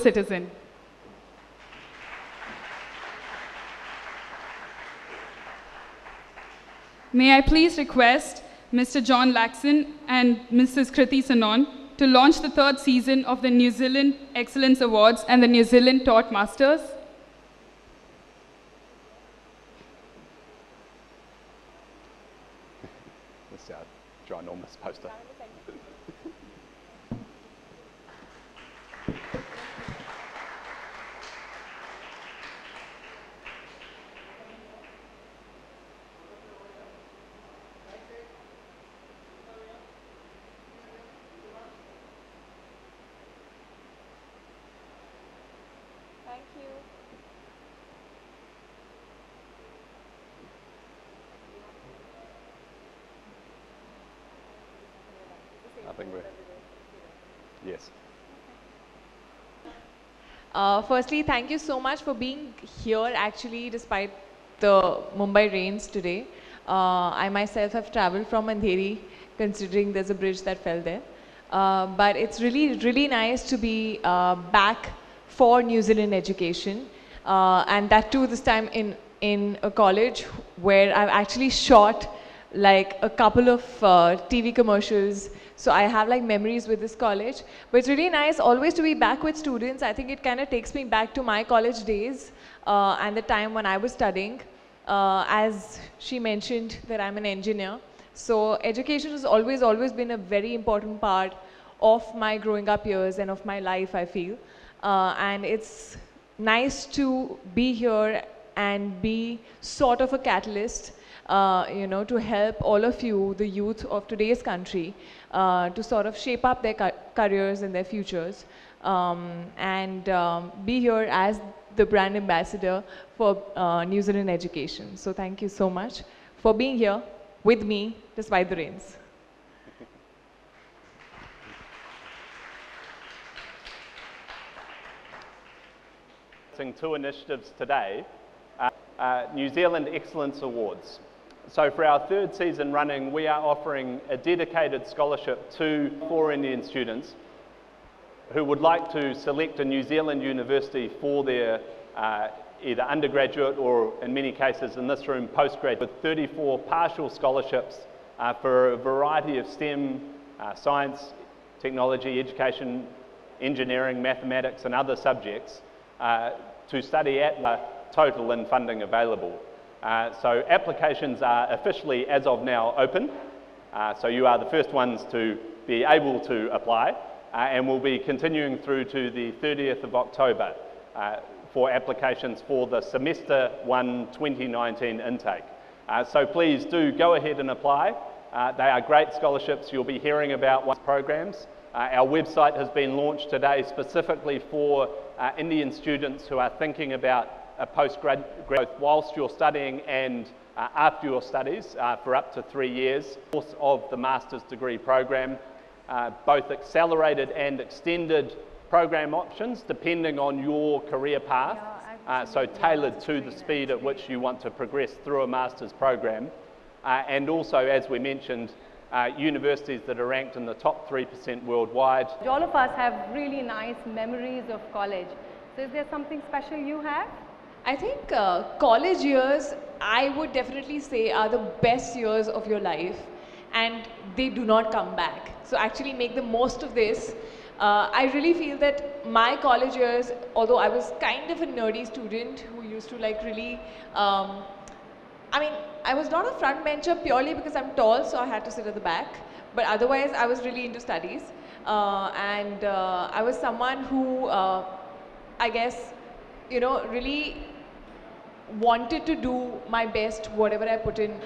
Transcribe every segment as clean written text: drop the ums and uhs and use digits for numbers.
citizen. May I please request Mr. John Laxon and Mrs. Kriti Sanon to launch the third season of the New Zealand Excellence Awards and the New Zealand Toastmasters. This ginormous poster. Thank you. I think we're, yes. Firstly, thank you so much for being here actually despite the Mumbai rains today. I myself have traveled from Andheri considering there's a bridge that fell there. But it's really nice to be back for New Zealand education. And that too this time in a college where I've actually shot like a couple of TV commercials. So I have like memories with this college. But it's really nice always to be back with students. I think it kind of takes me back to my college days and the time when I was studying. As she mentioned that I'm an engineer. So education has always been a very important part of my growing up years and of my life, I feel. And it's nice to be here and be sort of a catalyst, you know, to help all of you, the youth of today's country, to sort of shape up their careers and their futures, and be here as the brand ambassador for New Zealand education. So thank you so much for being here with me despite the rains. Two initiatives today, New Zealand Excellence Awards. So for our third season running, we are offering a dedicated scholarship to 4 Indian students who would like to select a New Zealand university for their either undergraduate or, in many cases in this room, postgraduate, with 34 partial scholarships for a variety of STEM, science, technology, education, engineering, mathematics and other subjects to study at the total and funding available. So applications are officially, as of now, open. So you are the first ones to be able to apply, and we'll be continuing through to the 30th of October for applications for the Semester 1 2019 intake. So please do go ahead and apply. They are great scholarships. You'll be hearing about what programs. Our website has been launched today specifically for Indian students who are thinking about a postgraduate whilst you're studying and after your studies for up to 3 years. Course of the master's degree program, both accelerated and extended program options depending on your career path, so tailored to the speed at which you want to progress through a master's program. And also, as we mentioned, universities that are ranked in the top 3% worldwide. All of us have really nice memories of college. So is there something special you have? I think college years, I would definitely say, are the best years of your life, and they do not come back. So actually make the most of this. I really feel that my college years, although I was kind of a nerdy student who used to like really, I mean, I was not a front bencher purely because I'm tall, so I had to sit at the back. But otherwise, I was really into studies. And I was someone who, I guess, you know, really wanted to do my best, whatever I put in,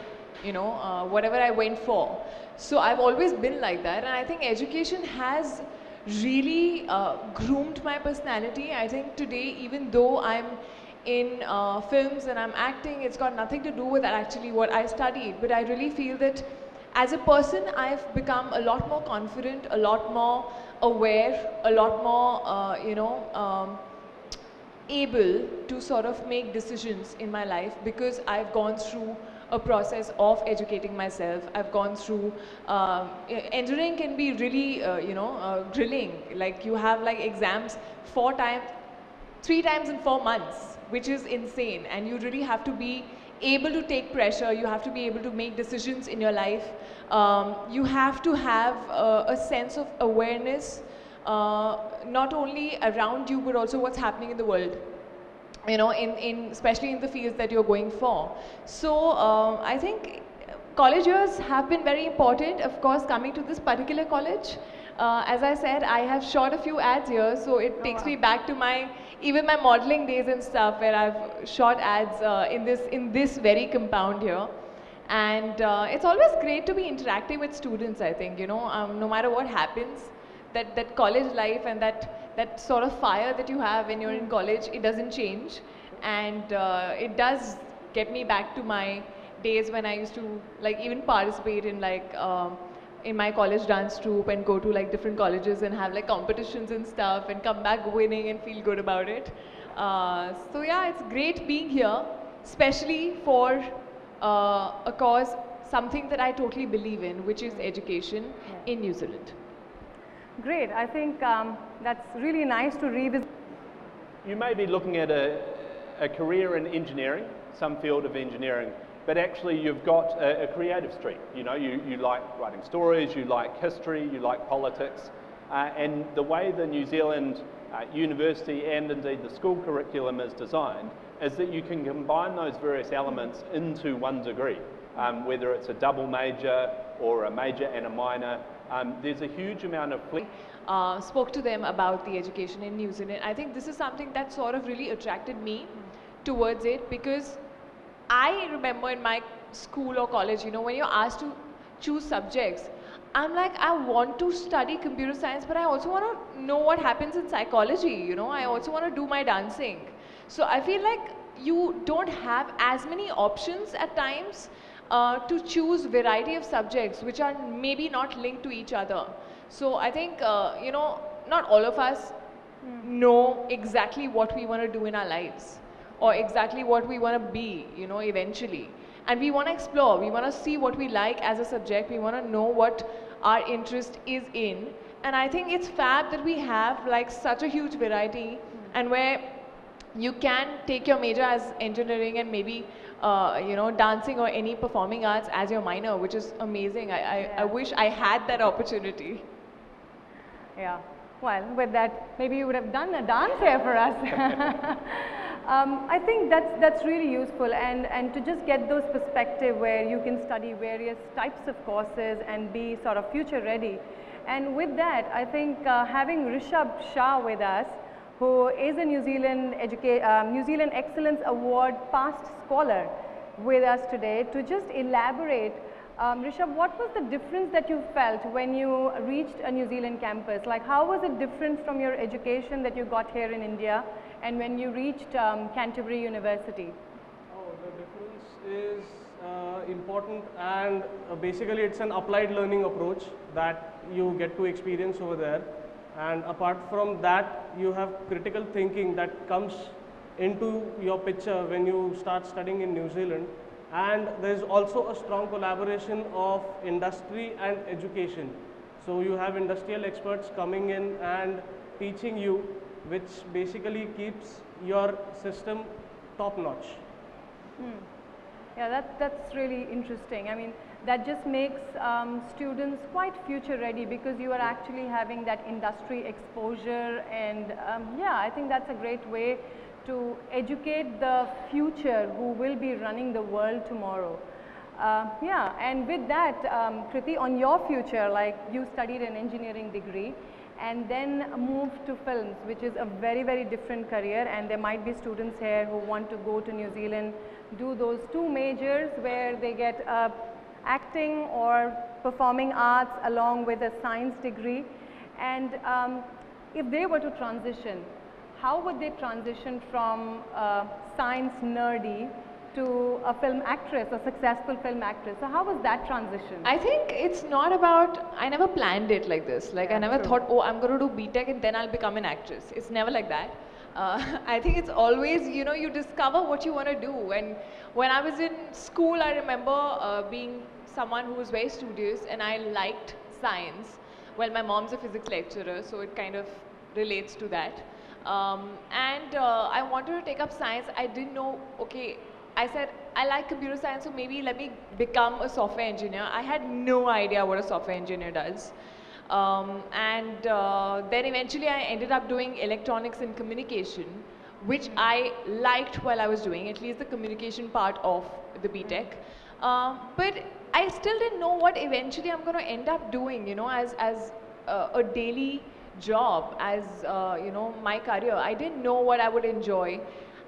you know, whatever I went for. So I've always been like that. And I think education has really groomed my personality. I think today, even though I'm in films and I'm acting, it's got nothing to do with actually what I studied. But I really feel that as a person, I've become a lot more confident, a lot more aware, a lot more, you know, able to sort of make decisions in my life because I've gone through a process of educating myself. I've gone through, engineering can be really, grilling. Like you have like exams 3 times in 4 months, which is insane. And you really have to be able to take pressure. You have to be able to make decisions in your life. You have to have a sense of awareness, not only around you, but also what's happening in the world. You know, especially in the fields that you're going for. So I think college years have been very important. Of course, coming to this particular college, as I said, I have shot a few ads here, so it takes me back to even my modeling days and stuff, where I've shot ads in this very compound here. And it's always great to be interacting with students, I think, you know, no matter what happens, that college life and that sort of fire that you have when you're in college, it doesn't change. And it does get me back to my days when I used to like even participate in like in my college dance troupe and go to like different colleges and have like competitions and stuff and come back winning and feel good about it. So yeah, it's great being here, especially for a cause, something that I totally believe in, which is education in New Zealand. Great. I think that's really nice to revisit. You may be looking at a career in engineering, some field of engineering, but actually you've got a creative streak. You know, you like writing stories, you like history, you like politics, and the way the New Zealand university and indeed the school curriculum is designed is that you can combine those various elements into one degree, whether it's a double major or a major and a minor. There's a huge amount of spoke to them about the education in New Zealand. I think this is something that sort of really attracted me towards it, because I remember in my school or college, you know, when you're asked to choose subjects, I'm like, I want to study computer science, but I also want to know what happens in psychology, you know, I also want to do my dancing. So I feel like you don't have as many options at times to choose variety of subjects which are maybe not linked to each other. So I think, you know, not all of us know exactly what we want to do in our lives or exactly what we want to be, you know, eventually. And we want to explore, we want to see what we like as a subject, we want to know what our interest is in. And I think it's fab that we have like such a huge variety and where you can take your major as engineering and maybe you know, dancing or any performing arts as your minor, which is amazing. I wish I had that opportunity. Yeah, well, with that, maybe you would have done a dance here for us. I think that's really useful, and to just get those perspective where you can study various types of courses and be sort of future ready. And with that, I think having Rishabh Shah with us, who is a New Zealand Excellence Award past scholar with us today, to just elaborate. Rishabh, what was the difference that you felt when you reached a New Zealand campus? Like, how was it different from your education that you got here in India and when you reached Canterbury University? Oh, the difference is important, and basically it's an applied learning approach that you get to experience over there. And apart from that, you have critical thinking that comes into your picture when you start studying in New Zealand. And there is also a strong collaboration of industry and education. So you have industrial experts coming in and teaching you, which basically keeps your system top notch. Yeah, that's really interesting. I mean, that just makes students quite future ready, because you are actually having that industry exposure, and yeah, I think that's a great way to educate the future who will be running the world tomorrow. Yeah, and with that, Kriti, on your future, like you studied an engineering degree and then moved to films, which is a very, very different career, and there might be students here who want to go to New Zealand, do those 2 majors where they get acting or performing arts along with a science degree. And if they were to transition, how would they transition from science nerdy to a film actress, a successful film actress? So how was that transition? I think it's not about, I never planned it like this. Like I never thought, oh, I'm going to do BTech and then I'll become an actress. It's never like that. I think it's always, you know, you discover what you want to do. And when I was in school, I remember being someone who was very studious and I liked science. Well, my mom's a physics lecturer, so it kind of relates to that. I wanted to take up science. I didn't know, okay, I said, I like computer science, so maybe let me become a software engineer. I had no idea what a software engineer does. Then eventually I ended up doing electronics and communication, which I liked while I was doing, at least the communication part of the BTech. But I still didn't know what eventually I'm going to end up doing, you know, as a daily job, as you know, my career. I didn't know what I would enjoy.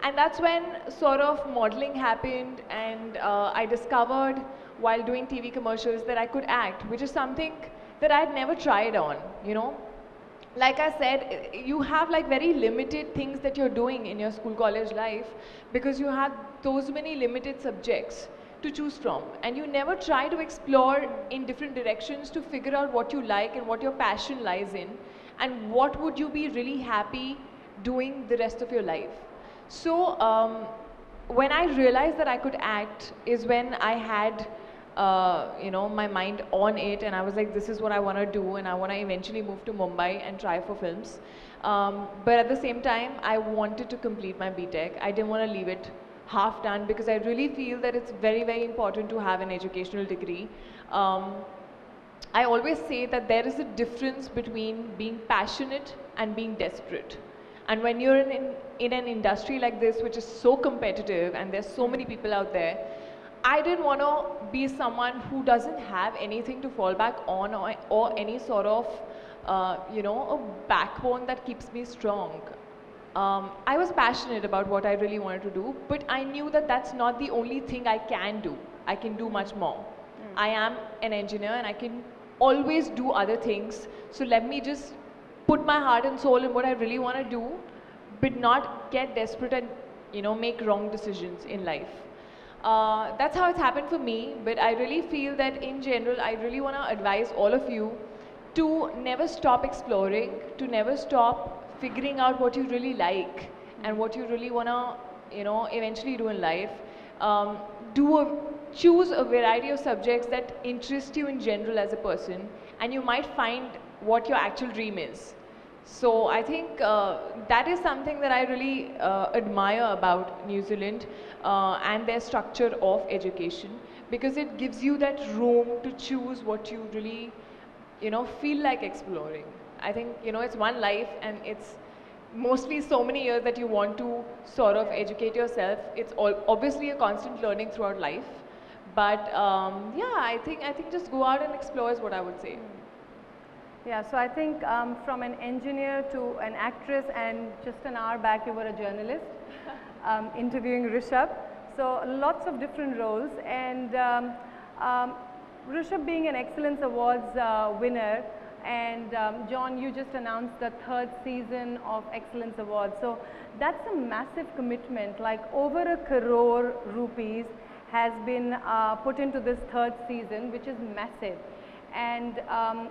And that's when sort of modeling happened, and I discovered while doing TV commercials that I could act, which is something that I had never tried on, you know. Like I said, you have like very limited things that you're doing in your school college life because you have those many limited subjects to choose from, and you never try to explore in different directions to figure out what you like and what your passion lies in and what would you be really happy doing the rest of your life. So when I realized that I could act is when I had you know, my mind on it, and I was like, this is what I want to do, and I want to eventually move to Mumbai and try for films. But at the same time, I wanted to complete my BTech. I didn't want to leave it half done because I really feel that it's very, very important to have an educational degree. I always say that there is a difference between being passionate and being desperate. And when you're in an industry like this, which is so competitive and there's so many people out there, I didn't want to be someone who doesn't have anything to fall back on or any sort of, you know, a backbone that keeps me strong. I was passionate about what I really wanted to do, but I knew that that's not the only thing I can do. I can do much more. I am an engineer and I can always do other things. So let me just put my heart and soul in what I really want to do, but not get desperate and, you know, make wrong decisions in life. That's how it's happened for me, but I really feel that in general, I really want to advise all of you to never stop exploring, to never stop figuring out what you really like and what you really want to, you know, eventually do in life. Choose a variety of subjects that interest you in general as a person, and you might find what your actual dream is. So I think that is something that I really admire about New Zealand and their structure of education, because it gives you that room to choose what you really, you know, feel like exploring. I think, you know, it's one life and it's mostly so many years that you want to sort of educate yourself. It's obviously a constant learning throughout life, but yeah, I think just go out and explore is what I would say. Yeah, so I think from an engineer to an actress, and just an hour back you were a journalist interviewing Rishabh. So lots of different roles, and Rishabh being an Excellence Awards winner, and John, you just announced the 3rd season of Excellence Awards. So that's a massive commitment, like over 1 crore rupees has been put into this 3rd season, which is massive. And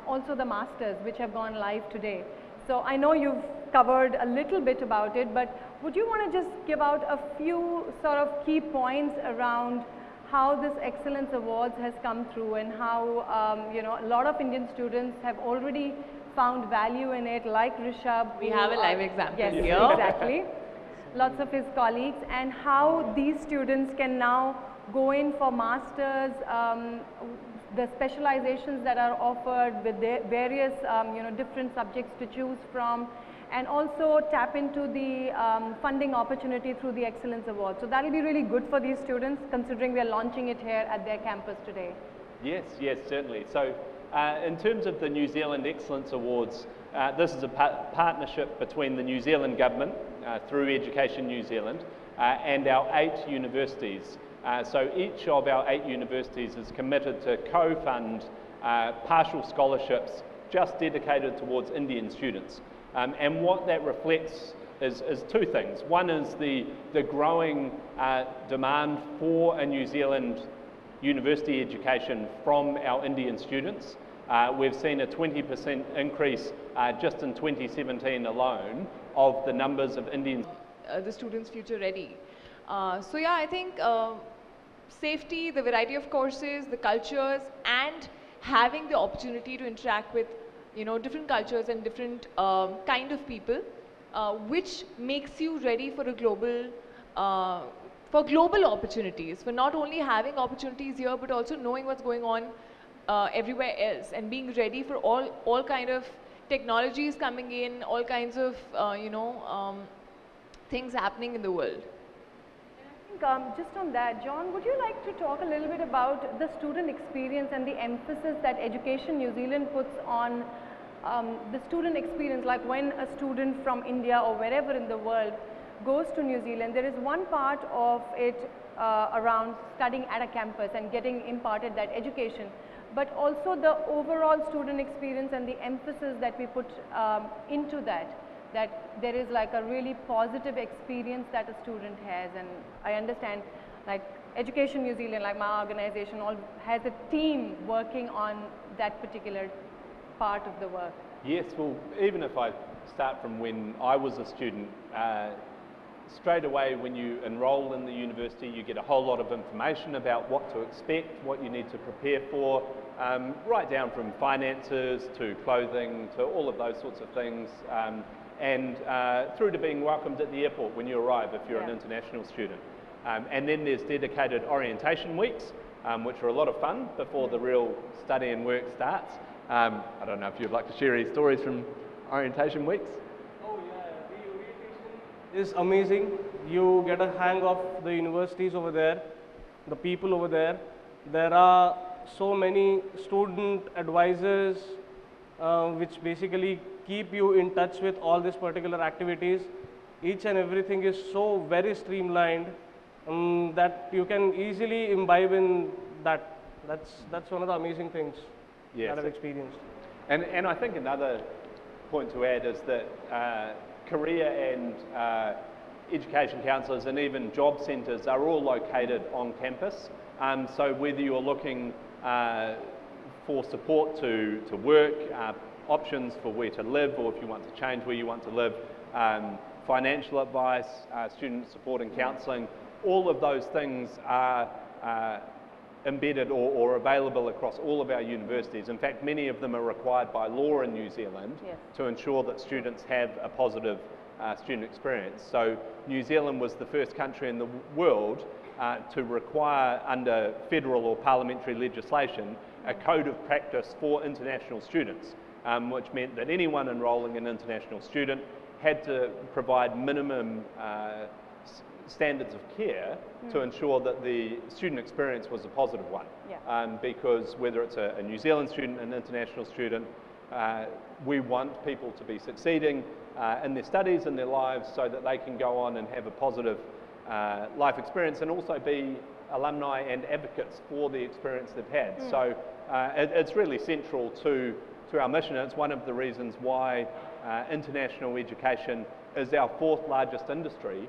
also the masters, which have gone live today. So I know you've covered a little bit about it, but would you want to just give out a few sort of key points around how this Excellence Awards has come through, and how you know, a lot of Indian students have already found value in it, like Rishabh. We have a live example here. Yes, exactly. Lots of his colleagues, and how these students can now go in for masters, the specializations that are offered with the various you know, different subjects to choose from, and also tap into the funding opportunity through the Excellence Award. So that will be really good for these students, considering we are launching it here at their campus today. Yes, certainly. So in terms of the New Zealand Excellence Awards, this is a partnership between the New Zealand government through Education New Zealand and our 8 universities. So each of our 8 universities is committed to co-fund partial scholarships just dedicated towards Indian students. And what that reflects is 2 things. One is the growing demand for a New Zealand university education from our Indian students. We've seen a 20% increase just in 2017 alone of the numbers of Indians. The students' future ready. So yeah, I think safety, the variety of courses, the cultures, and having the opportunity to interact with, you know, different cultures and different kind of people, which makes you ready for a global, for global opportunities, for not only having opportunities here, but also knowing what's going on everywhere else, and being ready for all kind of technologies coming in, all kinds of, you know, things happening in the world. Just on that, John, would you like to talk a little bit about the student experience and the emphasis that Education New Zealand puts on the student experience? Like when a student from India or wherever in the world goes to New Zealand, there is one part of it around studying at a campus and getting imparted that education, but also the overall student experience and the emphasis that we put into that there is like a really positive experience that a student has. And I understand, like Education New Zealand, like my organization, all has a team working on that particular part of the work. Yes, well, even if I start from when I was a student, straight away when you enroll in the university, you get a whole lot of information about what to expect, what you need to prepare for, right down from finances to clothing to all of those sorts of things, and through to being welcomed at the airport when you arrive if you're an international student. And then there's dedicated orientation weeks, which are a lot of fun before the real study and work starts. I don't know if you'd like to share any stories from orientation weeks? Oh yeah, the orientation is amazing. You get a hang of the universities over there, the people over there. There are so many student advisors which basically keep you in touch with all these particular activities. Each and everything is so very streamlined that you can easily imbibe in that. That's one of the amazing things that I've experienced. And I think another point to add is that career and education counsellors and even job centres are all located on campus. So whether you're looking for support to work, options for where to live, or if you want to change where you want to live, financial advice, student support and counselling, all of those things are embedded or available across all of our universities. In fact, many of them are required by law in New Zealand to ensure that students have a positive student experience. So New Zealand was the first country in the world to require, under federal or parliamentary legislation, a code of practice for international students, which meant that anyone enrolling an international student had to provide minimum standards of care to ensure that the student experience was a positive one. Because whether it's a New Zealand student, an international student, we want people to be succeeding in their studies and their lives so that they can go on and have a positive life experience and also be alumni and advocates for the experience they've had. So it's really central to our mission. It's one of the reasons why international education is our fourth largest industry,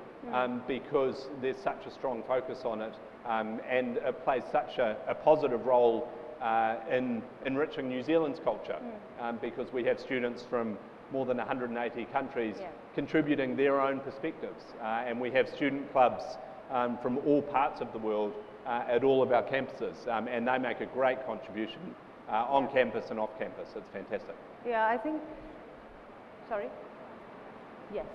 because there's such a strong focus on it, and it plays such a positive role in enriching New Zealand's culture, because we have students from more than 180 countries contributing their own perspectives, and we have student clubs from all parts of the world at all of our campuses, and they make a great contribution on campus and off campus. It's fantastic. Yeah, I think, sorry? Yes.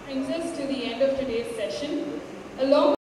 Brings us to the end of today's session. Along